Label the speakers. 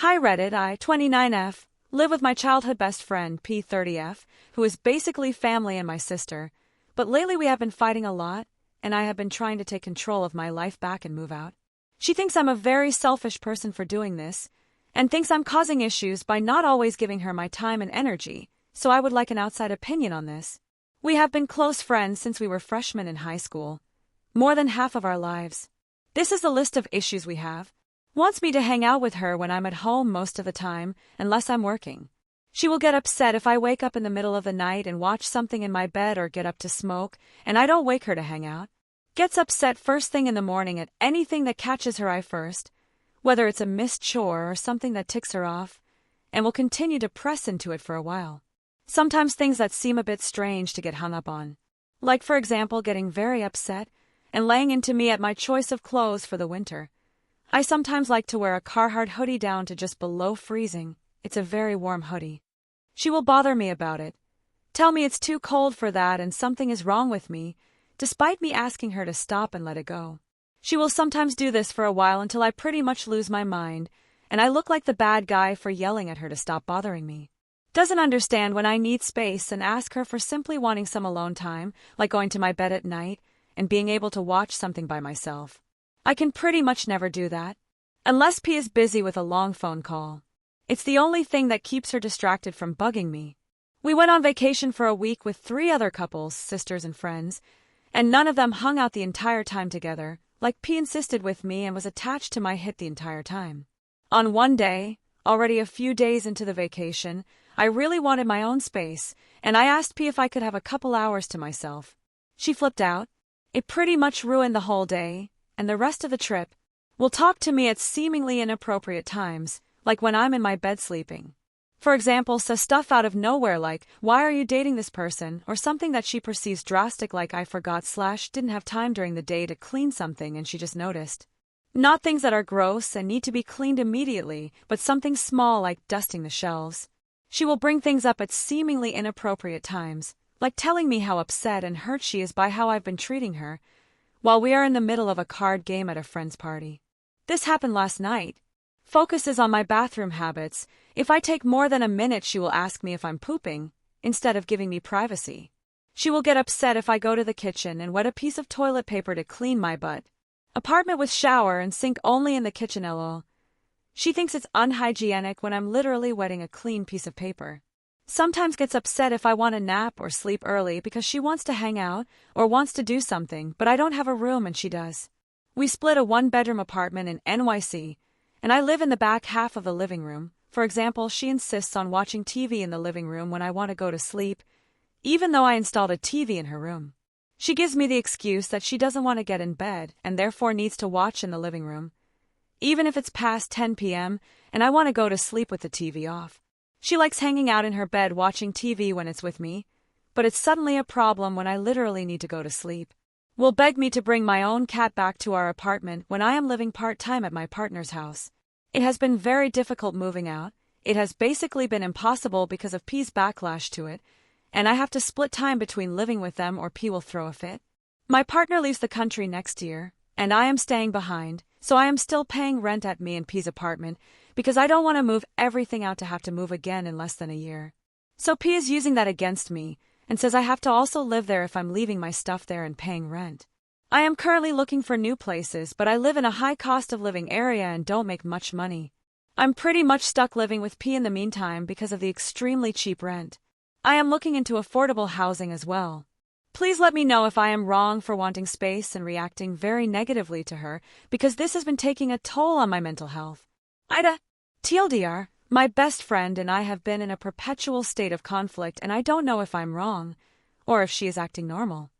Speaker 1: Hi Reddit, I, 29F, live with my childhood best friend, P30F, who is basically family and my sister, but lately we have been fighting a lot, and I have been trying to take control of my life back and move out. She thinks I'm a very selfish person for doing this, and thinks I'm causing issues by not always giving her my time and energy, so I would like an outside opinion on this. We have been close friends since we were freshmen in high school, more than half of our lives. This is the list of issues we have. Wants me to hang out with her when I'm at home most of the time, unless I'm working. She will get upset if I wake up in the middle of the night and watch something in my bed or get up to smoke, and I don't wake her to hang out. Gets upset first thing in the morning at anything that catches her eye first, whether it's a missed chore or something that ticks her off, and will continue to press into it for a while. Sometimes things that seem a bit strange to get hung up on. Like for example getting very upset and laying into me at my choice of clothes for the winter. I sometimes like to wear a Carhartt hoodie down to just below freezing. It's a very warm hoodie. She will bother me about it, tell me it's too cold for that and something is wrong with me, despite me asking her to stop and let it go. She will sometimes do this for a while until I pretty much lose my mind, and I look like the bad guy for yelling at her to stop bothering me. Doesn't understand when I need space and ask her for simply wanting some alone time, like going to my bed at night and being able to watch something by myself. I can pretty much never do that, unless P is busy with a long phone call. It's the only thing that keeps her distracted from bugging me. We went on vacation for a week with 3 other couples, sisters and friends, and none of them hung out the entire time together, like P insisted with me and was attached to my hip the entire time. On one day, already a few days into the vacation, I really wanted my own space, and I asked P if I could have a couple hours to myself. She flipped out. It pretty much ruined the whole day, and the rest of the trip. Will talk to me at seemingly inappropriate times, like when I'm in my bed sleeping. For example, says stuff out of nowhere like, "Why are you dating this person?" or something that she perceives drastic like I forgot/didn't have time during the day to clean something and she just noticed. Not things that are gross and need to be cleaned immediately, but something small like dusting the shelves. She will bring things up at seemingly inappropriate times, like telling me how upset and hurt she is by how I've been treating her, while we are in the middle of a card game at a friend's party. This happened last night. Focuses on my bathroom habits. If I take more than a minute she will ask me if I'm pooping, instead of giving me privacy. She will get upset if I go to the kitchen and wet a piece of toilet paper to clean my butt. Apartment with shower and sink only in the kitchen lol. She thinks it's unhygienic when I'm literally wetting a clean piece of paper. Sometimes gets upset if I want a nap or sleep early because she wants to hang out or wants to do something, but I don't have a room and she does. We split a 1-bedroom apartment in NYC, and I live in the back half of the living room. For example, she insists on watching TV in the living room when I want to go to sleep, even though I installed a TV in her room. She gives me the excuse that she doesn't want to get in bed and therefore needs to watch in the living room, even if it's past 10 p.m. and I want to go to sleep with the TV off. She likes hanging out in her bed watching TV when it's with me, but it's suddenly a problem when I literally need to go to sleep. Will beg me to bring my own cat back to our apartment when I am living part-time at my partner's house. It has been very difficult moving out. It has basically been impossible because of P's backlash to it, and I have to split time between living with them or P will throw a fit. My partner leaves the country next year, and I am staying behind, so I am still paying rent at me and P's apartment because I don't want to move everything out to have to move again in less than a year. So P is using that against me and says I have to also live there if I'm leaving my stuff there and paying rent. I am currently looking for new places, but I live in a high cost of living area and don't make much money. I'm pretty much stuck living with P in the meantime because of the extremely cheap rent. I am looking into affordable housing as well. Please let me know if I am wrong for wanting space and reacting very negatively to her, because this has been taking a toll on my mental health. Ida, TLDR, my best friend and I have been in a perpetual state of conflict and I don't know if I'm wrong, or if she is acting normal.